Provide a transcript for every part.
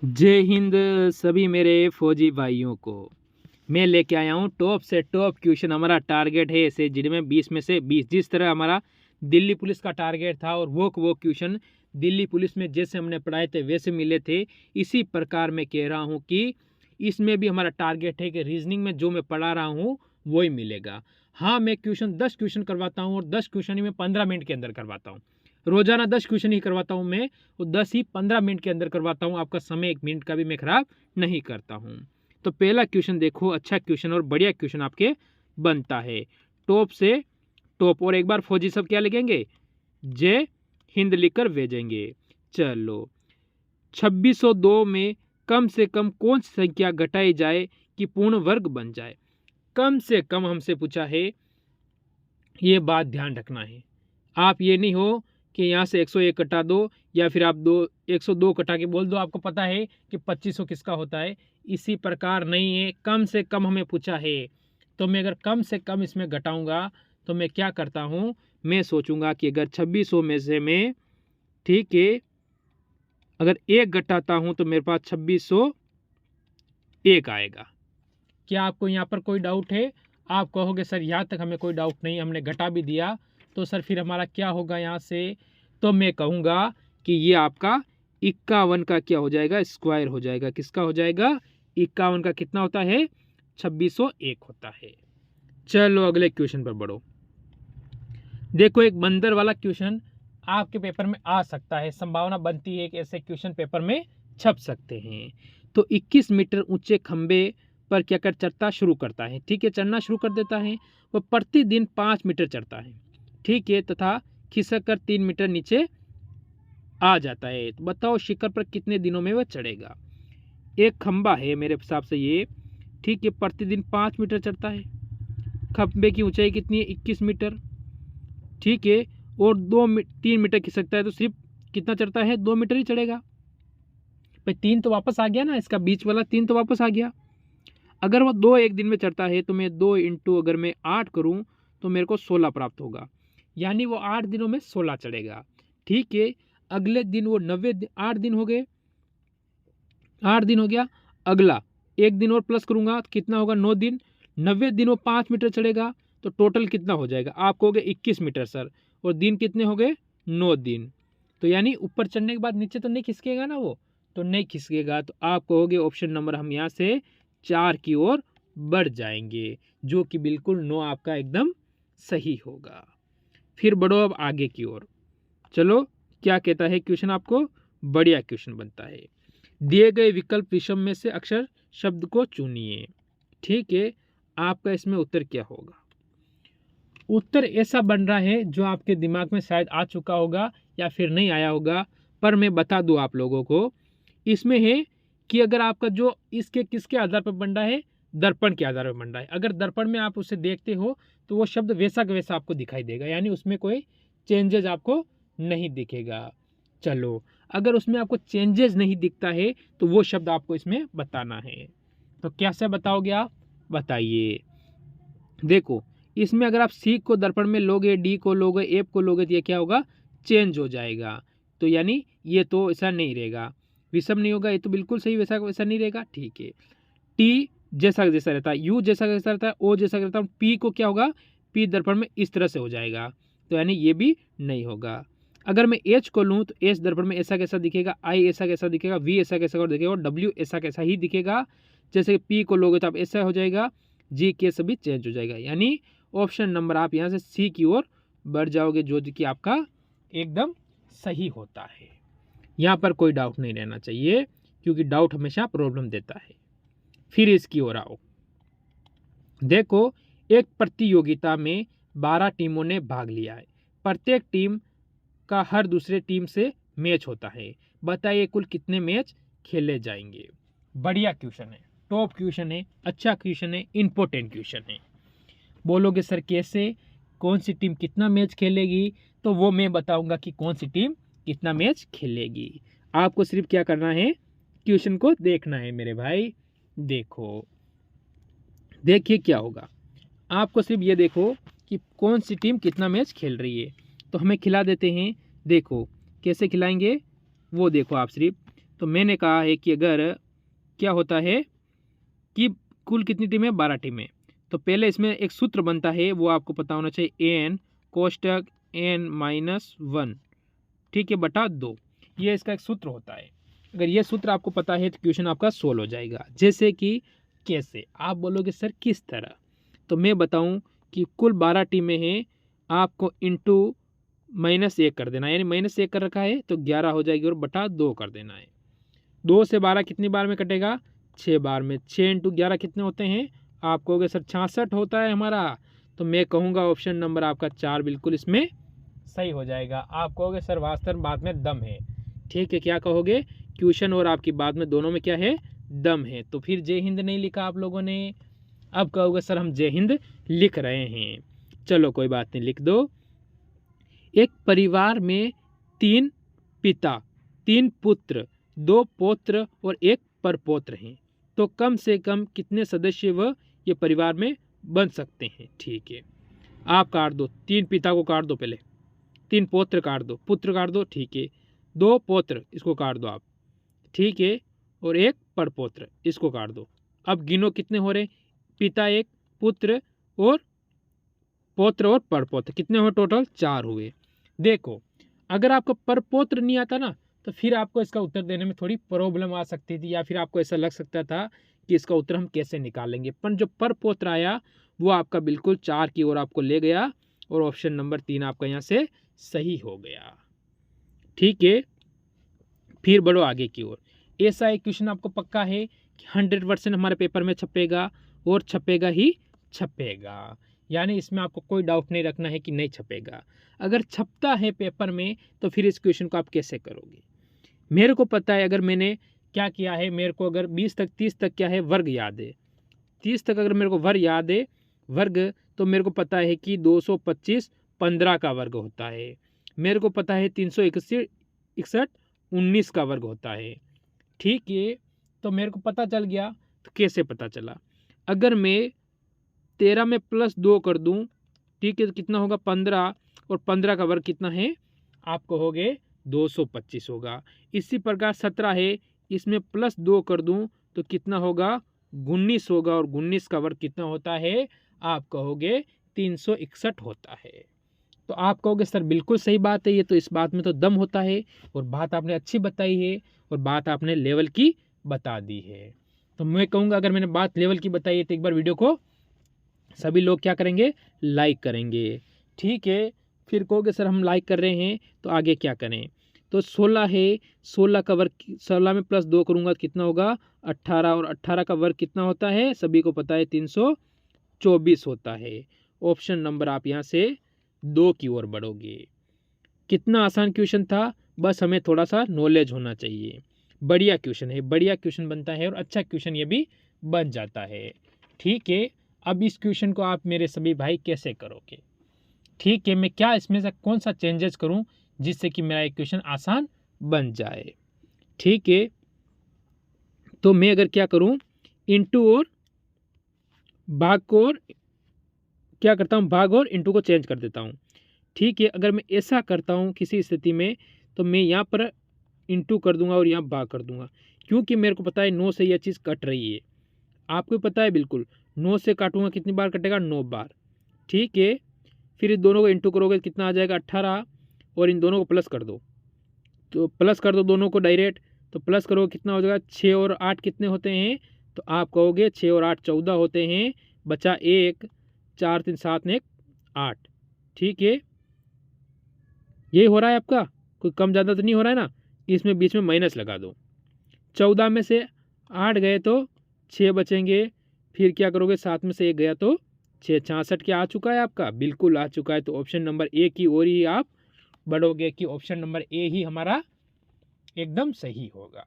जय हिंद सभी मेरे फौजी भाइयों को। मैं लेके आया हूँ टॉप से टॉप क्वेश्चन। हमारा टारगेट है ऐसे जिनमें 20 में से 20, जिस तरह हमारा दिल्ली पुलिस का टारगेट था और वो क्वेश्चन दिल्ली पुलिस में जैसे हमने पढ़ाए थे वैसे मिले थे, इसी प्रकार मैं कह रहा हूँ कि इसमें भी हमारा टारगेट है कि रीजनिंग में जो मैं पढ़ा रहा हूँ वही मिलेगा। हाँ, मैं 10 क्वेश्चन करवाता हूँ और 10 क्वेश्चन ही मैं 15 मिनट के अंदर करवाता हूँ। रोजाना 10 क्वेश्चन ही करवाता हूँ मैं, वो 10 ही 15 मिनट के अंदर करवाता हूँ। आपका समय 1 मिनट का भी मैं खराब नहीं करता हूँ। तो पहला क्वेश्चन देखो, अच्छा क्वेश्चन और बढ़िया क्वेश्चन आपके बनता है। टॉप से टॉप, और एक बार फौजी सब क्या लिखेंगे? जय हिंद लिखकर भेजेंगे। चलो, 2602 में कम से कम कौन सी संख्या घटाई जाए कि पूर्ण वर्ग बन जाए? कम से कम हमसे पूछा है, ये बात ध्यान रखना है। आप ये नहीं हो कि यहाँ से 101 कटा दो या फिर आप 102 कटा के बोल दो आपको पता है कि 2500 किसका होता है। इसी प्रकार नहीं है, कम से कम हमें पूछा है तो मैं अगर कम से कम इसमें घटाऊंगा तो मैं क्या करता हूँ, मैं सोचूंगा कि अगर 2600 में से मैं, ठीक है, अगर एक घटाता हूँ तो मेरे पास 2601 आएगा। क्या आपको यहाँ पर कोई डाउट है? आप कहोगे सर यहाँ तक हमें कोई डाउट नहीं, हमने घटा भी दिया तो सर फिर हमारा क्या होगा यहाँ से? तो मैं कहूँगा कि ये आपका 51 का क्या हो जाएगा? स्क्वायर हो जाएगा। किसका हो जाएगा? 51 का कितना होता है? 2601 होता है। चलो अगले क्वेश्चन पर बढ़ो। देखो, एक बंदर वाला क्वेश्चन आपके पेपर में आ सकता है, संभावना बनती है कि ऐसे क्वेश्चन पेपर में छप सकते हैं। तो 21 मीटर ऊंचे खंबे पर क्या कर चढ़ता शुरू करता है, ठीक है, चढ़ना शुरू कर देता है। वह प्रतिदिन 5 मीटर चढ़ता है, ठीक है, तथा खिसक कर 3 मीटर नीचे आ जाता है। तो बताओ शिखर पर कितने दिनों में वह चढ़ेगा? एक खंबा है मेरे हिसाब से ये, ठीक है, प्रतिदिन 5 मीटर चढ़ता है। खंबे की ऊंचाई कितनी है? 21 मीटर, ठीक है, और 3 मीटर खिसकता है तो सिर्फ कितना चढ़ता है? 2 मीटर ही चढ़ेगा। भाई 3 तो वापस आ गया ना, इसका बीच वाला 3 तो वापस आ गया। अगर वो 2 एक दिन में चढ़ता है तो मैं 2 इंटू अगर मैं 8 करूं तो मेरे को 16 प्राप्त होगा, यानी वो 8 दिनों में 16 चढ़ेगा, ठीक है। अगले दिन वो 8 दिन हो गए, 8 दिन हो गया। अगला एक दिन और प्लस करूंगा तो कितना होगा? 9 दिन। 90 दिन वो 5 मीटर चढ़ेगा तो टोटल कितना हो जाएगा? आप कहोगे 21 मीटर सर, और दिन कितने हो गए? 9 दिन। तो यानी ऊपर चढ़ने के बाद नीचे तो नहीं खिसकेगा ना, वो तो नहीं खिसकेगा। तो आप कहोगे ऑप्शन नंबर हम यहाँ से 4 की ओर बढ़ जाएंगे, जो कि बिल्कुल 9 आपका एकदम सही होगा। फिर बढ़ो अब आगे की ओर। चलो, क्या कहता है क्वेश्चन आपको? बढ़िया क्वेश्चन बनता है। दिए गए विकल्प विषम में से अक्षर शब्द को चुनिए, ठीक है। आपका इसमें उत्तर क्या होगा? उत्तर ऐसा बन रहा है जो आपके दिमाग में शायद आ चुका होगा या फिर नहीं आया होगा, पर मैं बता दूं आप लोगों को। इसमें है कि अगर आपका जो इसके किसके आधार पर बन रहा है? दर्पण के आधार पर बन रहा है। अगर दर्पण में आप उसे देखते हो तो वो शब्द वैसा का वैसा आपको दिखाई देगा, यानी उसमें कोई चेंजेस आपको नहीं दिखेगा। चलो, अगर उसमें आपको चेंजेस नहीं दिखता है तो वो शब्द आपको इसमें बताना है। तो कैसे बताओगे आप? बताइए। देखो, इसमें अगर आप सी को दर्पण में लोगे, डी को लोगे, एफ को लोगे तो ये क्या होगा? चेंज हो जाएगा। तो यानी ये तो ऐसा नहीं रहेगा, विषम नहीं होगा, ये तो बिल्कुल सही, वैसा वैसा नहीं रहेगा, ठीक है। टी जैसा जैसा रहता है, यू जैसा जैसा रहता है, ओ जैसा रहता है, पी को क्या होगा? पी दर्पण में इस तरह से हो जाएगा, तो यानी ये भी नहीं होगा। अगर मैं एच को लूँ तो एच दर्पण में ऐसा कैसा दिखेगा, आई ऐसा कैसा दिखेगा, वी ऐसा कैसा और दिखेगा, और डब्ल्यू ऐसा कैसा ही दिखेगा। जैसे पी को लोगे तो आप ऐसा हो जाएगा, जी के सभी चेंज हो जाएगा। यानी ऑप्शन नंबर आप यहाँ से सी की ओर बढ़ जाओगे, जो कि आपका एकदम सही होता है। यहाँ पर कोई डाउट नहीं रहना चाहिए, क्योंकि डाउट हमेशा प्रॉब्लम देता है। फिर इसकी ओर आओ। देखो, एक प्रतियोगिता में 12 टीमों ने भाग लिया है। प्रत्येक टीम का हर दूसरे टीम से मैच होता है। बताइए कुल कितने मैच खेले जाएंगे? बढ़िया क्वेश्चन है, टॉप क्वेश्चन है, अच्छा क्वेश्चन है, इंपॉर्टेंट क्वेश्चन है। बोलोगे सर कैसे, कौन सी टीम कितना मैच खेलेगी? तो वो मैं बताऊंगा कि कौन सी टीम कितना मैच खेलेगी। आपको सिर्फ क्या करना है? क्वेश्चन को देखना है मेरे भाई। देखो, देखिए क्या होगा। आपको सिर्फ ये देखो कि कौन सी टीम कितना मैच खेल रही है, तो हमें खिला देते हैं। देखो कैसे खिलाएंगे वो देखो आप सिर्फ। तो मैंने कहा है कि अगर क्या होता है कि कुल कितनी टीमें, 12 टीमें, तो पहले इसमें एक सूत्र बनता है, वो आपको पता होना चाहिए, एन कोष्टक n-1, ठीक है, बटा 2। ये इसका एक सूत्र होता है। अगर ये सूत्र आपको पता है तो क्वेश्चन आपका सोल्व हो जाएगा। जैसे कि कैसे, आप बोलोगे सर किस तरह, तो मैं बताऊं कि कुल 12 टीमें हैं, आपको इंटू -1 कर देना है, यानी -1 कर रखा है तो 11 हो जाएगी और बटा 2 कर देना है। 2 से 12 कितनी बार में कटेगा, 6 बार में। 6 इंटू 11 कितने होते हैं, आप कहोगे सर 66 होता है हमारा, तो मैं कहूँगा ऑप्शन नंबर आपका 4 बिल्कुल इसमें सही हो जाएगा। आप कहोगे सर वास्तव बात में दम है, ठीक है, क्या कहोगे, क्वेश्चन और आपकी बात में दोनों में क्या है, दम है। तो फिर जय हिंद नहीं लिखा आप लोगों ने, अब कहोगे सर हम जय हिंद लिख रहे हैं, चलो कोई बात नहीं, लिख दो। एक परिवार में 3 पिता, 3 पुत्र, 2 पौत्र और 1 परपौत्र हैं, तो कम से कम कितने सदस्य वह ये परिवार में बन सकते हैं। ठीक है, आप काट दो, 3 पिता को काट दो, पहले 3 पौत्र काट दो, पुत्र काट दो, ठीक है, 2 पौत्र इसको काट दो आप, ठीक है, और 1 परपौत्र इसको काट दो। अब गिनो कितने हो रहे, पिता 1, पुत्र और पौत्र और परपौत्र, कितने हुए टोटल, 4 हुए। देखो अगर आपको परपौत्र नहीं आता ना, तो फिर आपको इसका उत्तर देने में थोड़ी प्रॉब्लम आ सकती थी, या फिर आपको ऐसा लग सकता था कि इसका उत्तर हम कैसे निकालेंगे, पर जो परपौत्र आया वो आपका बिल्कुल 4 की ओर आपको ले गया, और ऑप्शन नंबर 3 आपका यहाँ से सही हो गया। ठीक है, फिर बढ़ो आगे की ओर। ऐसा एक क्वेश्चन आपको पक्का है कि 100% हमारे पेपर में छपेगा, और छपेगा ही छपेगा, यानी इसमें आपको कोई डाउट नहीं रखना है कि नहीं छपेगा। अगर छपता है पेपर में तो फिर इस क्वेश्चन को आप कैसे करोगे। मेरे को पता है, अगर मैंने क्या किया है, मेरे को अगर 20 तक 30 तक क्या है वर्ग याद है, 30 तक अगर मेरे को वर्ग याद है, वर्ग, तो मेरे को पता है कि 225 15 का वर्ग होता है, मेरे को पता है 361 19 का वर्ग होता है। ठीक है, तो मेरे को पता चल गया। तो कैसे पता चला, अगर मैं 13 में +2 कर दूं, ठीक है, तो कितना होगा 15, और 15 का वर्ग कितना है, आप कहोगे 225 होगा। इसी प्रकार 17 है, इसमें +2 कर दूं तो कितना होगा, 19 होगा, और 19 का वर्ग कितना होता है, आप कहोगे 361 होता है। तो आप कहोगे सर बिल्कुल सही बात है, ये तो इस बात में तो दम होता है, और बात आपने अच्छी बताई है, और बात आपने लेवल की बता दी है। तो मैं कहूँगा अगर मैंने बात लेवल की बताई है तो एक बार वीडियो को सभी लोग क्या करेंगे, लाइक करेंगे। ठीक है, फिर कहोगे सर हम लाइक कर रहे हैं तो आगे क्या करें, तो 16 है, 16 का वर्ग, 16 में +2 करूँगा तो कितना होगा 18, और 18 का वर्ग कितना होता है, सभी को पता है 324 होता है। ऑप्शन नंबर आप यहाँ से 2 की ओर बढ़ोगे। कितना आसान क्वेश्चन था, बस हमें थोड़ा सा नॉलेज होना चाहिए। बढ़िया क्वेश्चन है, बढ़िया क्वेश्चन बनता है, और अच्छा क्वेश्चन ये भी बन जाता है। ठीक है, अब इस क्वेश्चन को आप मेरे सभी भाई कैसे करोगे। ठीक है, मैं क्या इसमें से कौन सा चेंजेस करूं जिससे कि मेरा एक क्वेश्चन आसान बन जाए। ठीक है, तो मैं अगर क्या करूं, इंटू और भाग को, और क्या करता हूं, भाग और इंटू को चेंज कर देता हूं। ठीक है, अगर मैं ऐसा करता हूं किसी स्थिति में, तो मैं यहाँ पर इंटू कर दूंगा और यहाँ भाग कर दूंगा, क्योंकि मेरे को पता है 9 से यह चीज़ कट रही है, आपको पता है बिल्कुल। 9 से काटूंगा कितनी बार कटेगा, 9 बार। ठीक है, फिर इन दोनों को इंटू करोगे कितना आ जाएगा 18, और इन दोनों को प्लस कर दो, तो प्लस कर दो दोनों को डायरेक्ट, तो प्लस करोगे कितना हो जाएगा, 6 और 8 कितने होते हैं, तो आप कहोगे 6 और 8 14 होते हैं, बचा 1, 4 3 7 1 8। ठीक है, ये हो रहा है आपका, कोई कम ज़्यादा तो नहीं हो रहा है ना, इसमें बीच में माइनस लगा दो। 14 में से 8 गए तो 6 बचेंगे, फिर क्या करोगे 7 में से 1 गया तो 6, 66 क्या आ चुका है आपका, बिल्कुल आ चुका है। तो ऑप्शन नंबर ए की ओर ही आप बढ़ोगे कि ऑप्शन नंबर ए ही हमारा एकदम सही होगा।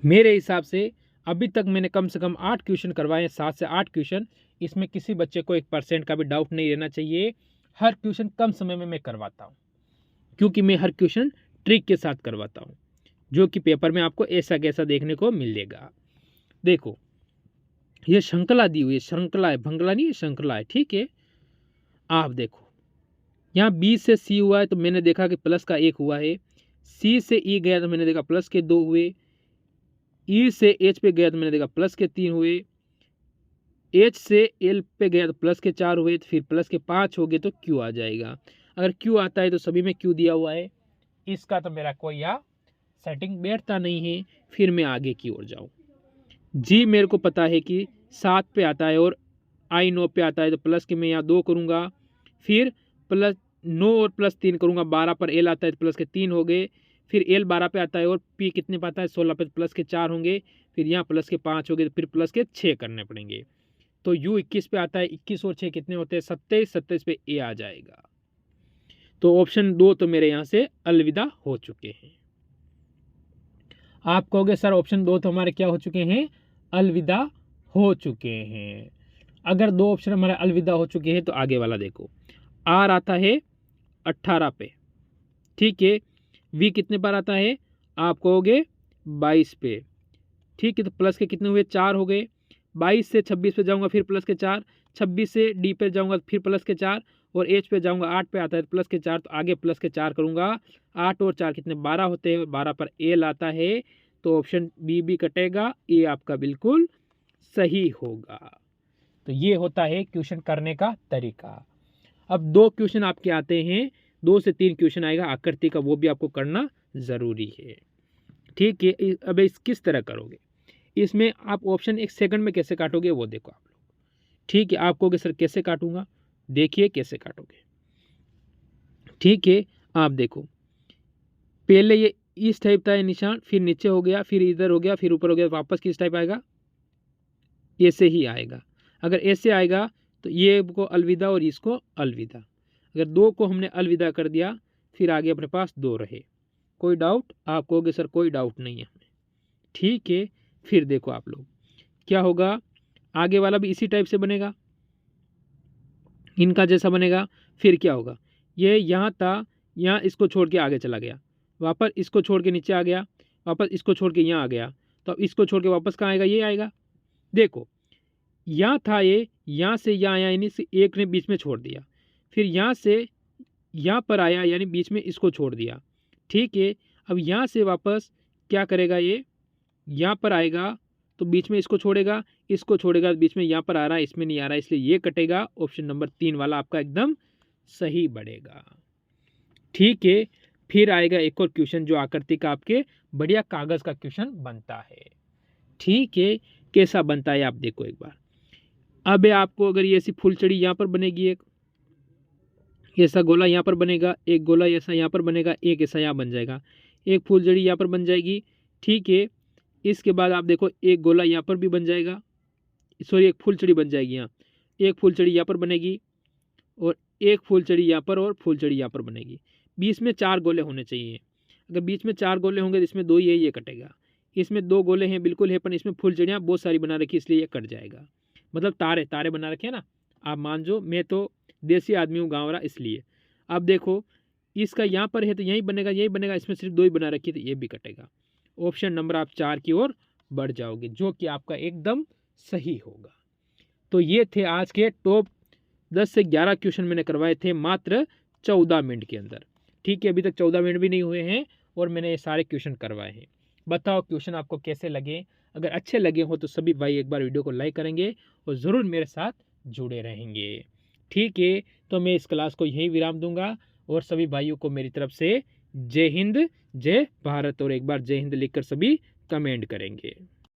मेरे हिसाब से अभी तक मैंने कम से कम 8 क्वेश्चन करवाए हैं, 7 से 8 क्वेश्चन, इसमें किसी बच्चे को 1% का भी डाउट नहीं रहना चाहिए। हर क्वेश्चन कम समय में मैं करवाता हूँ, क्योंकि मैं हर क्वेश्चन ट्रिक के साथ करवाता हूँ, जो कि पेपर में आपको ऐसा कैसा देखने को मिलेगा। देखो ये श्रृंखला दी हुई है, श्रृंखला है, भंगला नहीं है, श्रृंखला है। ठीक है, आप देखो यहाँ B से C हुआ है, तो मैंने देखा कि प्लस का 1 हुआ है, सी से ई गया तो मैंने देखा प्लस के 2 हुए, ई से एच पे गया तो मैंने देखा प्लस के 3 हुए, एच से एल पे गया तो प्लस के 4 हुए, तो फिर प्लस के 5 हो गए तो क्यू आ जाएगा। अगर क्यू आता है तो सभी में क्यू दिया हुआ है, इसका तो मेरा कोई यहाँ सेटिंग बैठता नहीं है। फिर मैं आगे की ओर जाऊँ। जी मेरे को पता है कि 7 पे आता है और आई 9 पे आता है, तो प्लस के मैं यहाँ 2 करूँगा, फिर प्लस 9 और प्लस 3 करूँगा, 12 पर एल आता है तो प्लस के 3 हो गए, फिर एल 12 पे आता है और पी कितने पे आता है 16 पे, तो प्लस के 4 होंगे, फिर यहाँ प्लस के 5 हो गए, तो फिर प्लस के 6 करने पड़ेंगे। तो यू 21 पे आता है, 21 और 6 कितने होते हैं 27, 27 पे ए आ जाएगा। तो ऑप्शन 2 तो मेरे यहाँ से अलविदा हो चुके हैं। आप कहोगे सर ऑप्शन 2 तो हमारे क्या हो चुके हैं, अलविदा हो चुके हैं। अगर 2 ऑप्शन हमारे अलविदा हो चुके हैं तो आगे वाला देखो, आर आता है 18 पे, ठीक है, वी कितने पर आता है आप कहोगे 22 पे, ठीक है, तो प्लस के कितने हुए 4 हो गए, 22 से 26 पे जाऊंगा फिर प्लस के 4, 26 से डी पे जाऊंगा फिर प्लस के 4, और एच पे जाऊंगा 8 पे आता है प्लस के 4, तो आगे प्लस के 4 करूंगा, 8 और 4 कितने 12 होते हैं, 12 पर एल आता है, तो ऑप्शन बी भी कटेगा, ए आपका बिल्कुल सही होगा। तो ये होता है क्वेश्चन करने का तरीका। अब 2 क्वेश्चन आपके आते हैं, 2 से 3 क्वेश्चन आएगा आकृति का, वो भी आपको करना ज़रूरी है, ठीक है। अब इस किस तरह करोगे, इसमें आप ऑप्शन 1 सेकंड में कैसे काटोगे वो देखो आप लोग, ठीक है। आप कहोगे सर कैसे काटूंगा, देखिए कैसे काटोगे, ठीक है। आप देखो पहले ये इस टाइप था निशान, फिर नीचे हो गया, फिर इधर हो गया, फिर ऊपर हो गया, वापस किस टाइप आएगा, ऐसे ही आएगा। अगर ऐसे आएगा तो ये को अलविदा और इसको अलविदा। अगर 2 को हमने अलविदा कर दिया, फिर आगे अपने पास 2 रहे। कोई डाउट, आप कहोगे सर कोई डाउट नहीं है हमें, ठीक है। फिर देखो आप लोग क्या होगा, आगे वाला भी इसी टाइप से बनेगा, इनका जैसा बनेगा। फिर क्या होगा, ये यहाँ था, यहाँ इसको छोड़ के आगे चला गया, वापस इसको छोड़ के नीचे आ गया, वापस इसको छोड़ के यहाँ आ गया, तो अब इसको छोड़ के वापस कहाँ आएगा, ये आएगा। देखो यहाँ था ये, यहाँ से यहाँ आया, यानी से एक ने बीच में छोड़ दिया, फिर यहाँ से यहाँ पर आया, यानी बीच में इसको छोड़ दिया, ठीक है। अब यहाँ से वापस क्या करेगा, ये यहाँ पर आएगा तो बीच में इसको छोड़ेगा, इसको छोड़ेगा, बीच में यहाँ पर आ रहा है, इसमें नहीं आ रहा है, इसलिए ये कटेगा। ऑप्शन नंबर 3 वाला आपका एकदम सही बढ़ेगा, ठीक है। फिर आएगा एक और क्वेश्चन जो आकृति का आपके बढ़िया कागज का क्वेश्चन बनता है, ठीक है। कैसा बनता है आप देखो एक बार। अब आपको अगर ये ऐसी फुलचड़ी यहाँ पर बनेगी, एक ऐसा गोला यहाँ पर बनेगा, एक गोला ऐसा यहाँ पर बनेगा, एक ऐसा यहाँ बन जाएगा, एक फुलझड़ी यहाँ पर बन जाएगी, ठीक है। इसके बाद आप देखो एक गोला यहाँ पर भी बन जाएगा, सॉरी एक फुलचड़ी बन जाएगी, यहाँ एक फुलचड़ी यहाँ पर बनेगी, और एक फुलचड़ी यहाँ पर, और फुलचड़ी यहाँ पर बनेगी। बीच में 4 गोले होने चाहिए। अगर बीच में 4 गोले होंगे तो इसमें 2 ही है, ये कटेगा। इसमें 2 गोले हैं बिल्कुल है, पर इसमें फुलचड़ियाँ बहुत सारी बना रखी, इसलिए ये कट जाएगा। मतलब तारे तारे बना रखे हैं ना, आप मान जो, मैं तो देसी आदमी हूँ गाँव रहा, इसलिए। अब देखो इसका यहाँ पर है तो यही बनेगा, यही बनेगा, इसमें सिर्फ 2 ही बना रखी है, तो ये भी कटेगा। ऑप्शन नंबर आप 4 की ओर बढ़ जाओगे, जो कि आपका एकदम सही होगा। तो ये थे आज के टॉप 10 से 11 क्वेश्चन मैंने करवाए थे मात्र 14 मिनट के अंदर, ठीक है। अभी तक 14 मिनट भी नहीं हुए हैं और मैंने ये सारे क्वेश्चन करवाए हैं। बताओ क्वेश्चन आपको कैसे लगे, अगर अच्छे लगे हो तो सभी भाई एक बार वीडियो को लाइक करेंगे और ज़रूर मेरे साथ जुड़े रहेंगे, ठीक है। तो मैं इस क्लास को यही विराम दूंगा और सभी भाइयों को मेरी तरफ से जय हिंद जय भारत, और एक बार जय हिंद लिखकर सभी कमेंट करेंगे।